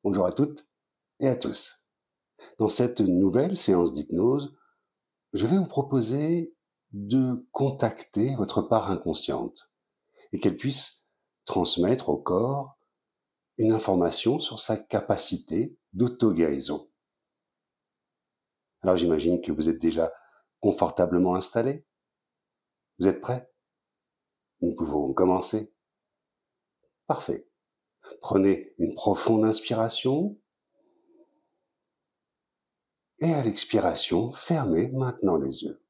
Bonjour à toutes et à tous. Dans cette nouvelle séance d'hypnose, je vais vous proposer de contacter votre part inconsciente et qu'elle puisse transmettre au corps une information sur sa capacité d'auto-guérison. Alors j'imagine que vous êtes déjà confortablement installé. Vous êtes prêts? Nous pouvons commencer. Parfait. Prenez une profonde inspiration et à l'expiration, fermez maintenant les yeux.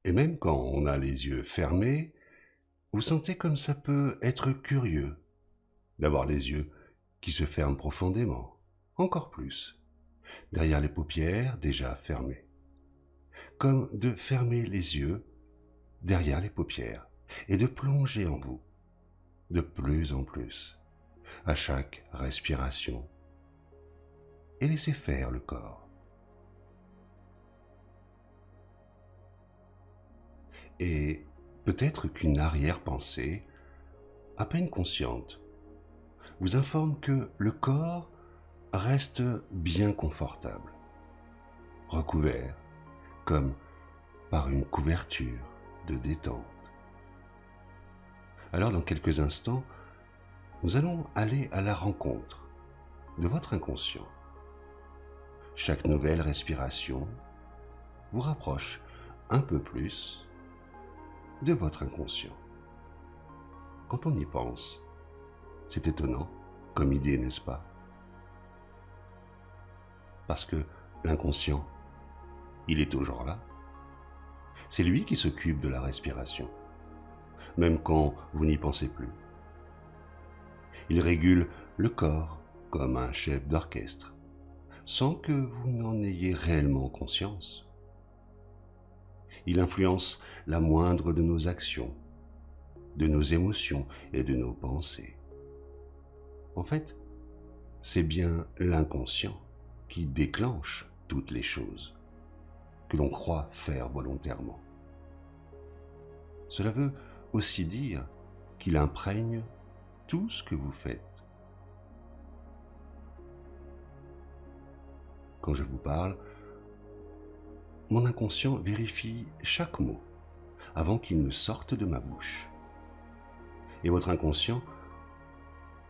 Et même quand on a les yeux fermés, vous sentez comme ça peut être curieux d'avoir les yeux qui se ferment profondément, encore plus, derrière les paupières déjà fermées. Comme de fermer les yeux derrière les paupières et de plonger en vous de plus en plus à chaque respiration et laisser faire le corps. Et peut-être qu'une arrière-pensée, à peine consciente, vous informe que le corps reste bien confortable, recouvert comme par une couverture de détente. Alors dans quelques instants, nous allons aller à la rencontre de votre inconscient. Chaque nouvelle respiration vous rapproche un peu plus de votre inconscient. Quand on y pense, c'est étonnant comme idée, n'est-ce pas? Parce que l'inconscient, il est toujours là. C'est lui qui s'occupe de la respiration, même quand vous n'y pensez plus. Il régule le corps comme un chef d'orchestre, sans que vous n'en ayez réellement conscience. Il influence la moindre de nos actions, de nos émotions et de nos pensées. En fait, c'est bien l'inconscient qui déclenche toutes les choses que l'on croit faire volontairement. Cela veut aussi dire qu'il imprègne tout ce que vous faites. Quand je vous parle, mon inconscient vérifie chaque mot avant qu'il ne sorte de ma bouche. Et votre inconscient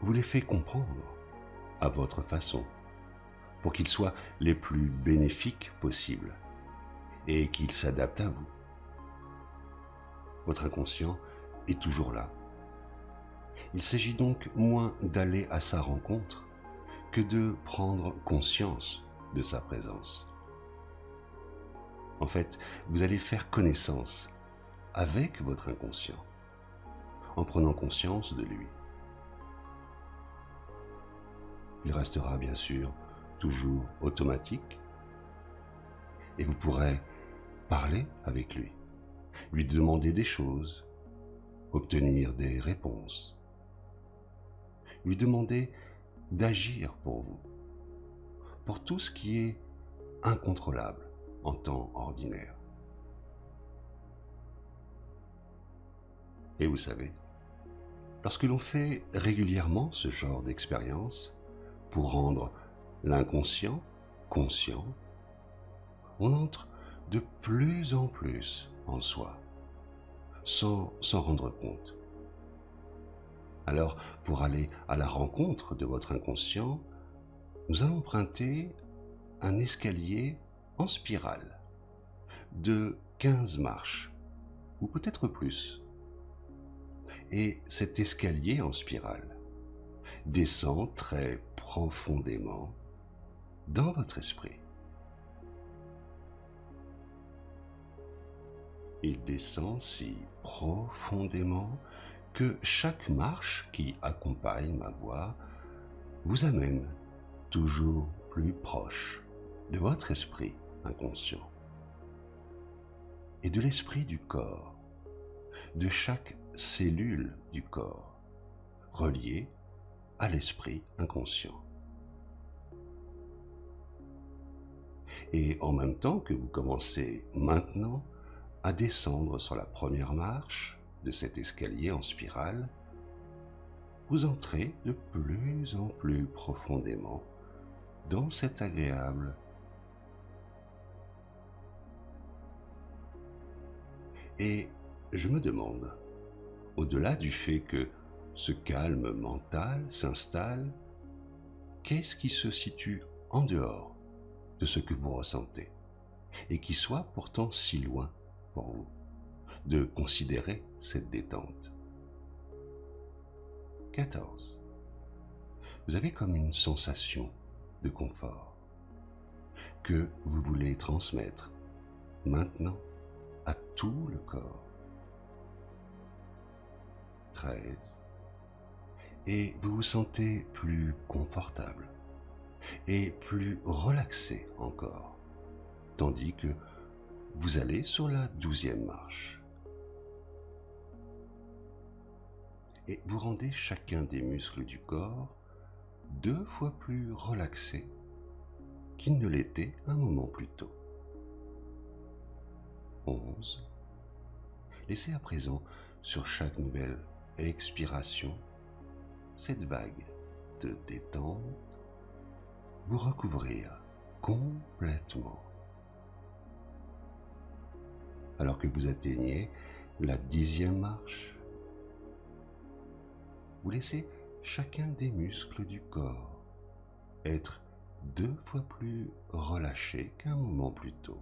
vous les fait comprendre à votre façon pour qu'ils soient les plus bénéfiques possibles et qu'ils s'adaptent à vous. Votre inconscient est toujours là. Il s'agit donc moins d'aller à sa rencontre que de prendre conscience de sa présence. En fait, vous allez faire connaissance avec votre inconscient en prenant conscience de lui. Il restera bien sûr toujours automatique et vous pourrez parler avec lui, lui demander des choses, obtenir des réponses, lui demander d'agir pour vous, pour tout ce qui est incontrôlable en temps ordinaire. Et vous savez, lorsque l'on fait régulièrement ce genre d'expérience pour rendre l'inconscient conscient, on entre de plus en plus en soi, sans s'en rendre compte. Alors, pour aller à la rencontre de votre inconscient, nous allons emprunter un escalier en spirale de 15 marches, ou peut-être plus. Et cet escalier en spirale descend très profondément dans votre esprit. Il descend si profondément que chaque marche qui accompagne ma voix vous amène toujours plus proche de votre esprit inconscient et de l'esprit du corps, de chaque cellule du corps reliée à l'esprit inconscient. Et en même temps que vous commencez maintenant à descendre sur la première marche de cet escalier en spirale, vous entrez de plus en plus profondément dans cet agréable. Et je me demande, au-delà du fait que ce calme mental s'installe, qu'est-ce qui se situe en dehors de ce que vous ressentez et qui soit pourtant si loin pour vous de considérer cette détente? 14. Vous avez comme une sensation de confort que vous voulez transmettre maintenant à tout le corps. 13. Et vous vous sentez plus confortable et plus relaxé encore, tandis que vous allez sur la 12e marche. Et vous rendez chacun des muscles du corps 2 fois plus relaxés qu'il ne l'était un moment plus tôt. 11. Laissez à présent sur chaque nouvelle expiration cette vague de détente vous recouvrir complètement. Alors que vous atteignez la 10e marche, vous laissez chacun des muscles du corps être 2 fois plus relâché qu'un moment plus tôt.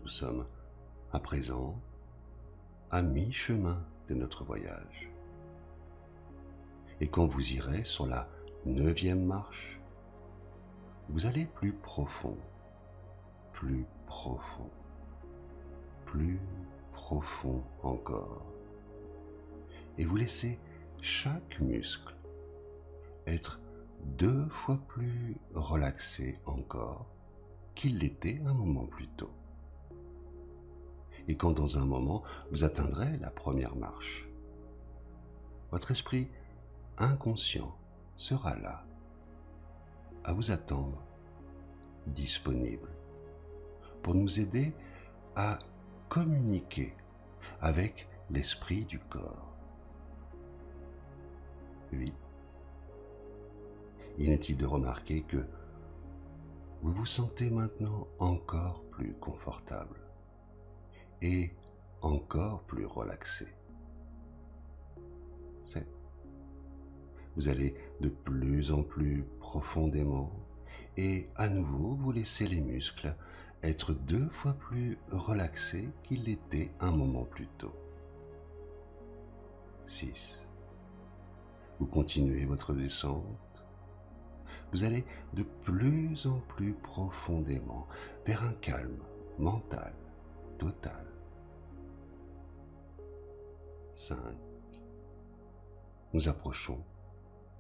Nous sommes à présent à mi-chemin de notre voyage. Et quand vous irez sur la 9e marche, vous allez plus profond, plus profond, plus profond encore. Et vous laissez chaque muscle être 2 fois plus relaxé encore qu'il l'était un moment plus tôt. Et quand dans un moment vous atteindrez la première marche, votre esprit inconscient sera là, à vous attendre, disponible, pour nous aider à communiquer avec l'esprit du corps. 8. Inutile de remarquer que vous vous sentez maintenant encore plus confortable et encore plus relaxé. 7. Vous allez de plus en plus profondément et à nouveau vous laissez les muscles être 2 fois plus relaxés qu'ils l'étaient un moment plus tôt. 6. Vous continuez votre descente. Vous allez de plus en plus profondément vers un calme mental total. 5. Nous approchons,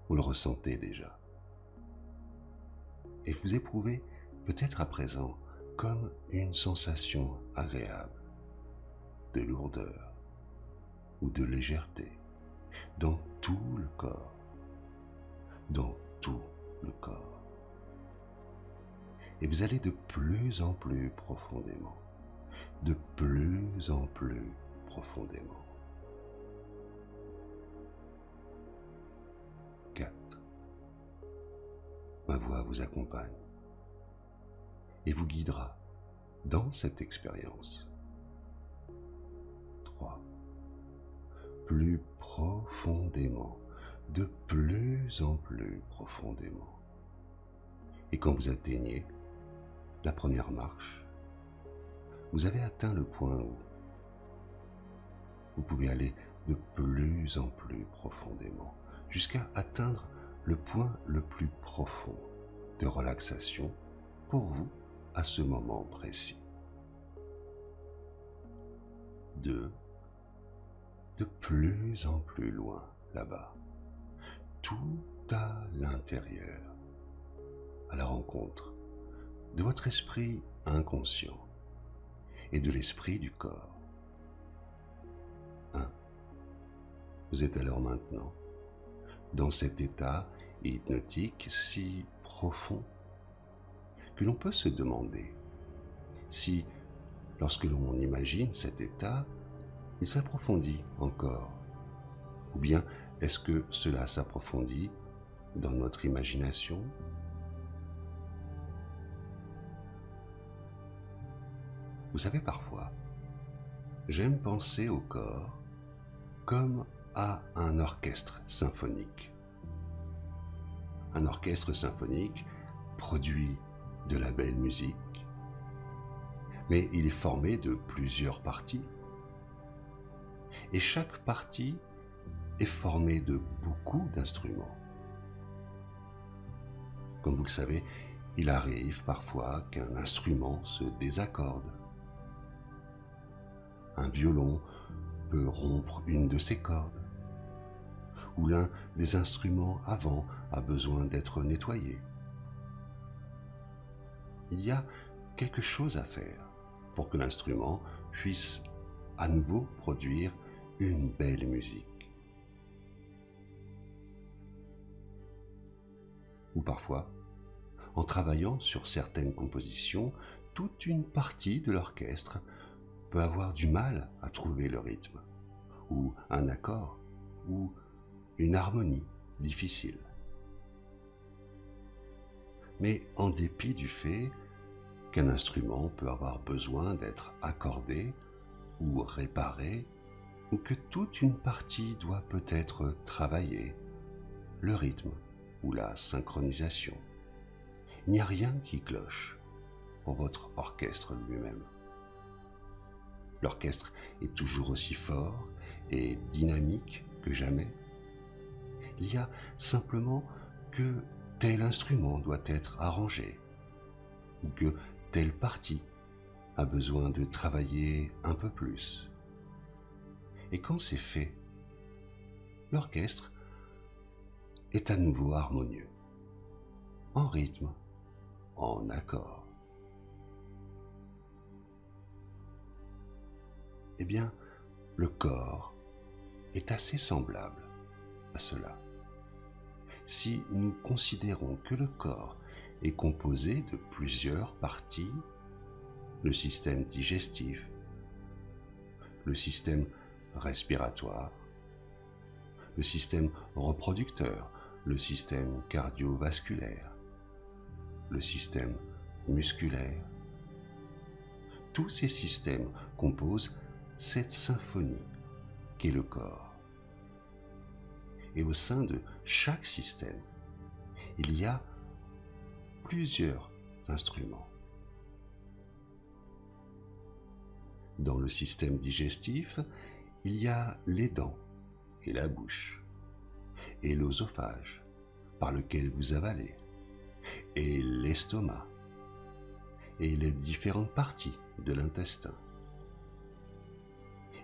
vous le ressentez déjà. Et vous éprouvez peut-être à présent comme une sensation agréable de lourdeur ou de légèreté dans tout le corps, dans tout le corps. Et vous allez de plus en plus profondément, de plus en plus profondément. 4. Ma voix vous accompagne et vous guidera dans cette expérience. 3. Plus profondément, de plus en plus profondément. Et quand vous atteignez la première marche, vous avez atteint le point où vous pouvez aller de plus en plus profondément, jusqu'à atteindre le point le plus profond de relaxation pour vous à ce moment précis. 2. De plus en plus loin là-bas, tout à l'intérieur, à la rencontre de votre esprit inconscient et de l'esprit du corps. 1. Vous êtes alors maintenant dans cet état hypnotique si profond que l'on peut se demander si, lorsque l'on imagine cet état, il s'approfondit encore? Ou bien est-ce que cela s'approfondit dans notre imagination? Vous savez, parfois, j'aime penser au corps comme à un orchestre symphonique. Un orchestre symphonique produit de la belle musique, mais il est formé de plusieurs parties. Et chaque partie est formée de beaucoup d'instruments. Comme vous le savez, il arrive parfois qu'un instrument se désaccorde. Un violon peut rompre une de ses cordes, ou l'un des instruments avant a besoin d'être nettoyé. Il y a quelque chose à faire pour que l'instrument puisse à nouveau produire une belle musique. Ou parfois, en travaillant sur certaines compositions, toute une partie de l'orchestre peut avoir du mal à trouver le rythme, ou un accord, ou une harmonie difficile. Mais en dépit du fait qu'un instrument peut avoir besoin d'être accordé ou réparé, ou que toute une partie doit peut-être travailler, le rythme ou la synchronisation, il n'y a rien qui cloche pour votre orchestre lui-même. L'orchestre est toujours aussi fort et dynamique que jamais. Il y a simplement que tel instrument doit être arrangé, ou que telle partie a besoin de travailler un peu plus. Et quand c'est fait, l'orchestre est à nouveau harmonieux, en rythme, en accord. Eh bien, le corps est assez semblable à cela. Si nous considérons que le corps est composé de plusieurs parties, le système digestif, le système respiratoire, le système reproducteur, le système cardiovasculaire, le système musculaire, tous ces systèmes composent cette symphonie qu'est le corps. Et au sein de chaque système, il y a plusieurs instruments. Dans le système digestif, il y a les dents et la bouche, et l'œsophage par lequel vous avalez, et l'estomac, et les différentes parties de l'intestin.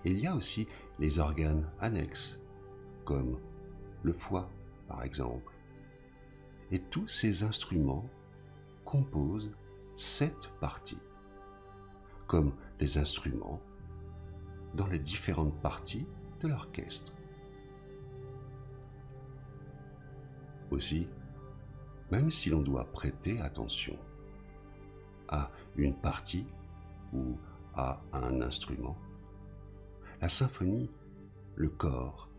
Il y a aussi les organes annexes, comme le foie par exemple. Et tous ces instruments composent cette partie, comme les instruments dans les différentes parties de l'orchestre. Aussi, même si l'on doit prêter attention à une partie ou à un instrument, la symphonie, le corps,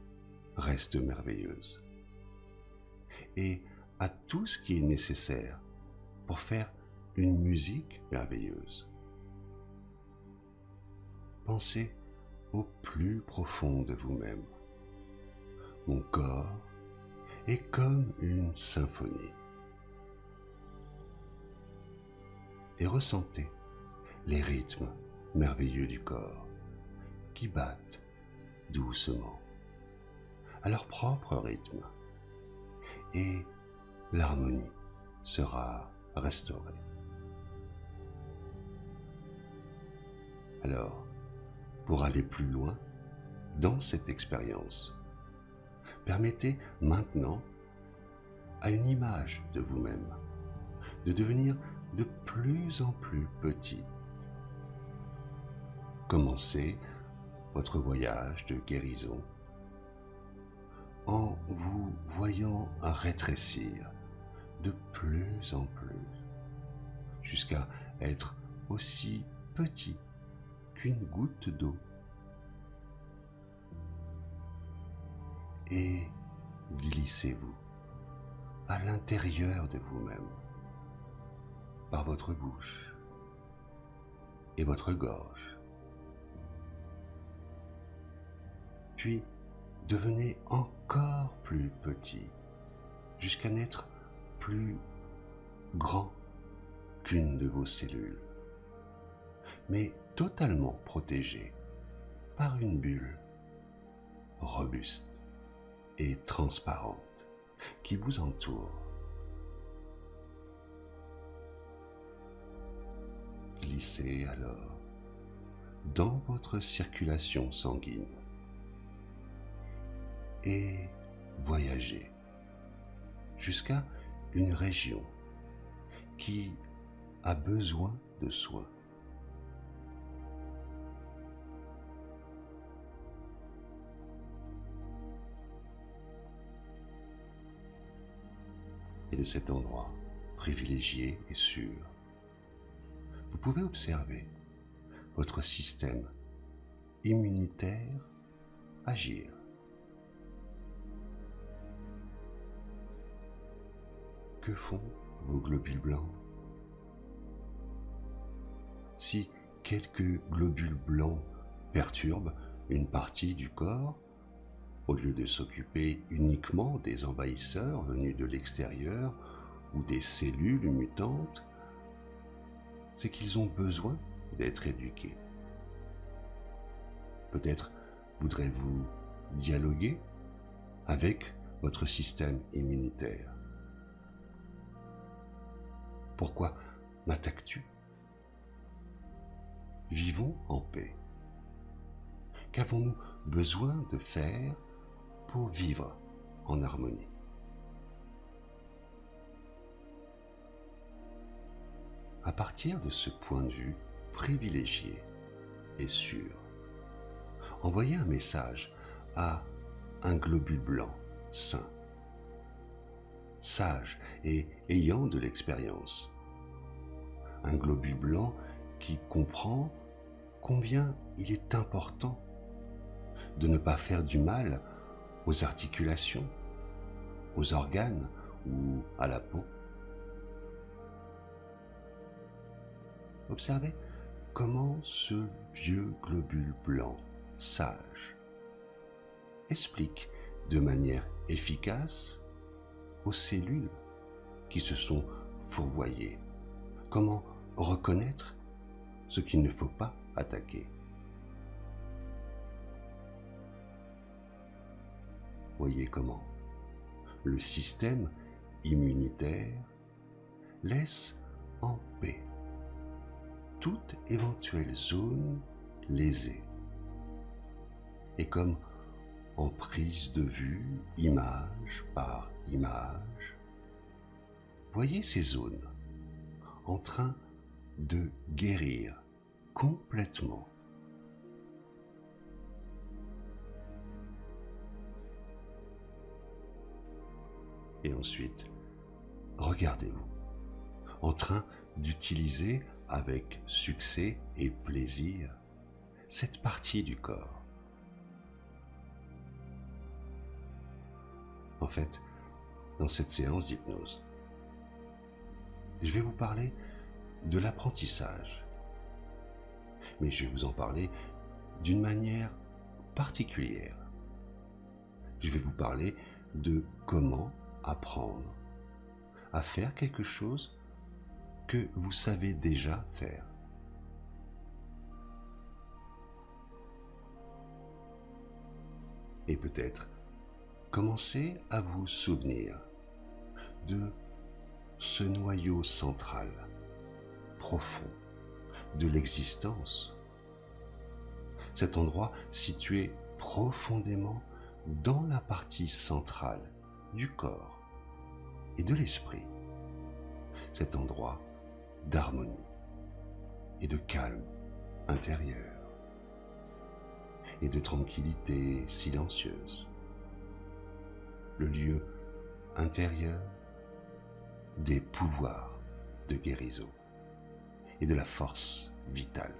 reste merveilleuse et a tout ce qui est nécessaire pour faire une musique merveilleuse. Pensez au plus profond de vous-même. Mon corps est comme une symphonie. Et ressentez les rythmes merveilleux du corps qui battent doucement à leur propre rythme, et l'harmonie sera restaurée. Alors, pour aller plus loin dans cette expérience, permettez maintenant à une image de vous-même de devenir de plus en plus petit. Commencez votre voyage de guérison en vous voyant rétrécir de plus en plus, jusqu'à être aussi petit qu'une goutte d'eau, et glissez-vous à l'intérieur de vous-même, par votre bouche et votre gorge. Puis devenez encore plus petit, jusqu'à n'être plus grand qu'une de vos cellules, mais totalement protégé par une bulle robuste et transparente qui vous entoure. Glissez alors dans votre circulation sanguine et voyagez jusqu'à une région qui a besoin de soins. Et de cet endroit privilégié et sûr, vous pouvez observer votre système immunitaire agir. Que font vos globules blancs? Si quelques globules blancs perturbent une partie du corps, au lieu de s'occuper uniquement des envahisseurs venus de l'extérieur ou des cellules mutantes, c'est qu'ils ont besoin d'être éduqués. Peut-être voudrez-vous dialoguer avec votre système immunitaire. Pourquoi m'attaques-tu? Vivons en paix. Qu'avons-nous besoin de faire pour vivre en harmonie? À partir de ce point de vue privilégié et sûr, envoyez un message à un globule blanc sain, sage et ayant de l'expérience. Un globule blanc qui comprend combien il est important de ne pas faire du mal aux articulations, aux organes ou à la peau. Observez comment ce vieux globule blanc sage explique de manière efficace aux cellules qui se sont fourvoyées comment reconnaître ce qu'il ne faut pas attaquer. Voyez comment le système immunitaire laisse en paix toute éventuelle zone lésée. Et comme en prise de vue, image par image, voyez ces zones en train de guérir complètement. Et ensuite, regardez-vous en train d'utiliser avec succès et plaisir cette partie du corps. En fait, dans cette séance d'hypnose, je vais vous parler de l'apprentissage, mais je vais vous en parler d'une manière particulière. Je vais vous parler de comment apprendre à faire quelque chose que vous savez déjà faire. Et peut-être commencer à vous souvenir de ce noyau central, profond, de l'existence. Cet endroit situé profondément dans la partie centrale du corps et de l'esprit. Cet endroit d'harmonie et de calme intérieur et de tranquillité silencieuse. Le lieu intérieur des pouvoirs de guérison et de la force vitale.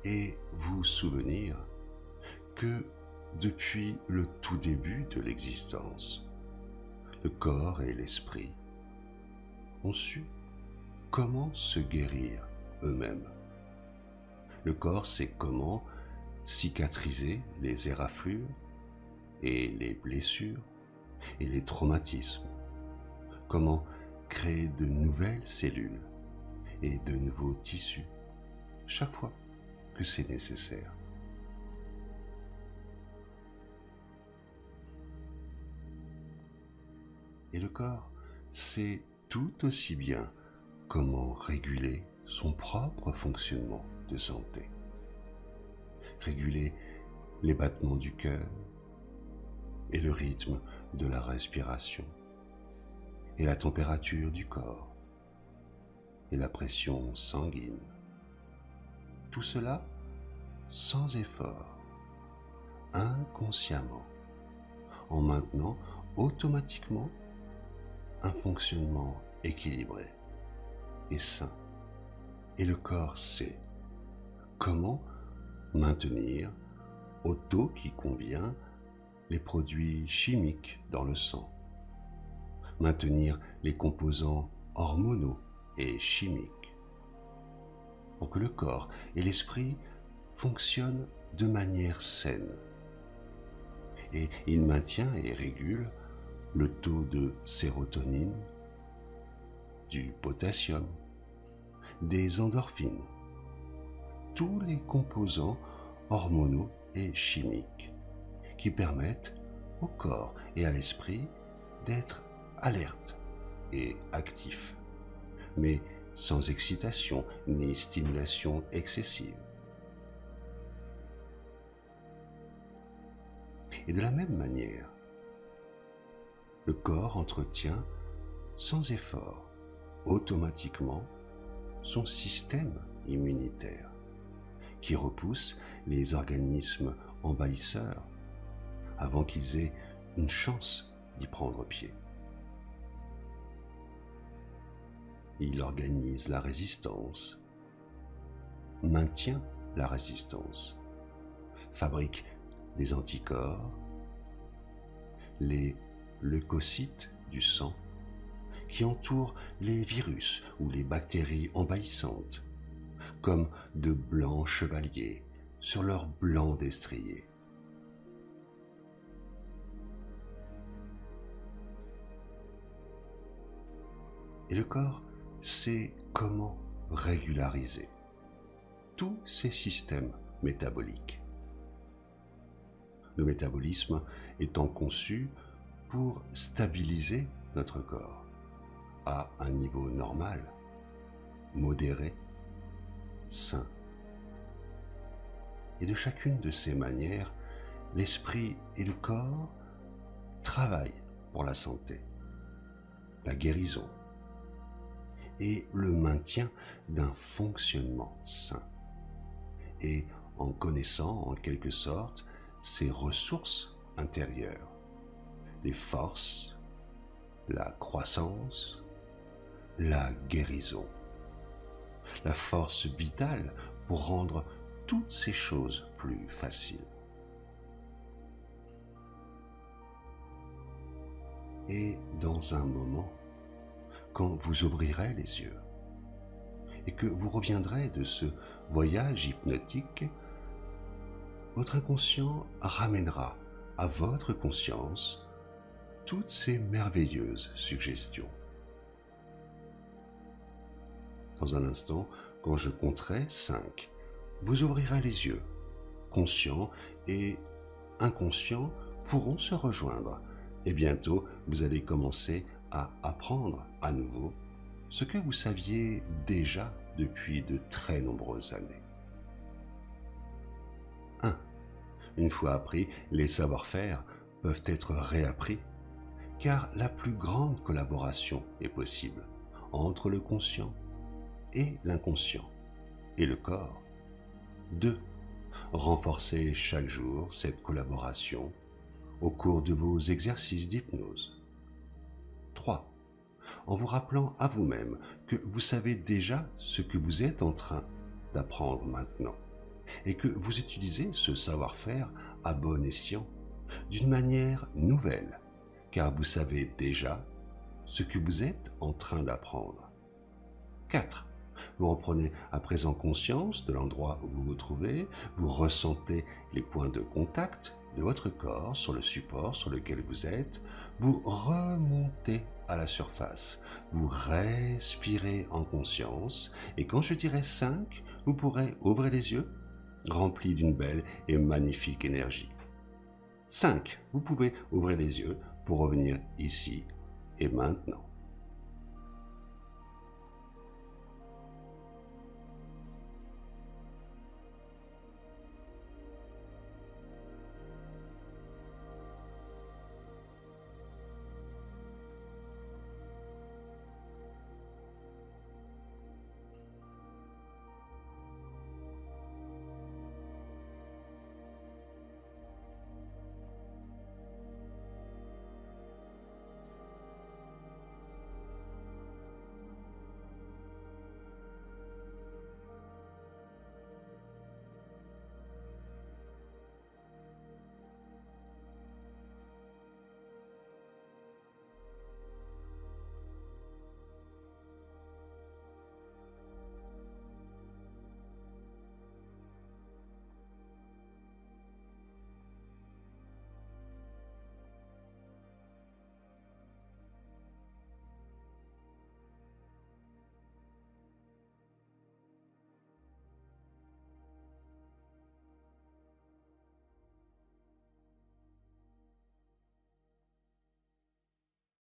Et vous souvenir que depuis le tout début de l'existence, le corps et l'esprit ont su comment se guérir eux-mêmes. Le corps sait comment cicatriser les éraflures et les blessures et les traumatismes, comment créer de nouvelles cellules et de nouveaux tissus chaque fois que c'est nécessaire. Et le corps sait tout aussi bien comment réguler son propre fonctionnement de santé. Réguler les battements du cœur et le rythme de la respiration et la température du corps et la pression sanguine. Tout cela sans effort, inconsciemment, en maintenant automatiquement un fonctionnement équilibré et sain. Et le corps sait comment maintenir au taux qui convient les produits chimiques dans le sang, maintenir les composants hormonaux et chimiques, pour que le corps et l'esprit fonctionnent de manière saine. Et il maintient et régule le taux de sérotonine, du potassium, des endorphines, tous les composants hormonaux et chimiques qui permettent au corps et à l'esprit d'être alertes et actifs, mais sans excitation ni stimulation excessive. Et de la même manière, le corps entretient sans effort, automatiquement, son système immunitaire, qui repousse les organismes envahisseurs avant qu'ils aient une chance d'y prendre pied. Il organise la résistance, maintient la résistance, fabrique des anticorps, les leucocytes du sang qui entourent les virus ou les bactéries envahissantes, comme de blancs chevaliers sur leur blanc destrier. Et le corps sait comment régulariser tous ces systèmes métaboliques. Le métabolisme étant conçu pour stabiliser notre corps à un niveau normal, modéré, sain. Et de chacune de ces manières, l'esprit et le corps travaillent pour la santé, la guérison et le maintien d'un fonctionnement sain. Et en connaissant en quelque sorte ses ressources intérieures, les forces, la croissance, la guérison, la force vitale pour rendre toutes ces choses plus faciles. Et dans un moment, quand vous ouvrirez les yeux et que vous reviendrez de ce voyage hypnotique, votre inconscient ramènera à votre conscience toutes ces merveilleuses suggestions. Dans un instant, quand je compterai 5, vous ouvrirez les yeux. Conscient et inconscient pourront se rejoindre et bientôt vous allez commencer à apprendre à nouveau ce que vous saviez déjà depuis de très nombreuses années. 1. Une fois appris, les savoir-faire peuvent être réappris, car la plus grande collaboration est possible entre le conscient et l'inconscient et le corps. 2. Renforcez chaque jour cette collaboration au cours de vos exercices d'hypnose. 3. En vous rappelant à vous-même que vous savez déjà ce que vous êtes en train d'apprendre maintenant et que vous utilisez ce savoir-faire à bon escient, d'une manière nouvelle, car vous savez déjà ce que vous êtes en train d'apprendre. 4. Vous reprenez à présent conscience de l'endroit où vous vous trouvez, vous ressentez les points de contact de votre corps sur le support sur lequel vous êtes, vous remontez à la surface, vous respirez en conscience et quand je dirai 5, vous pourrez ouvrir les yeux, remplis d'une belle et magnifique énergie. 5. Vous pouvez ouvrir les yeux pour revenir ici et maintenant.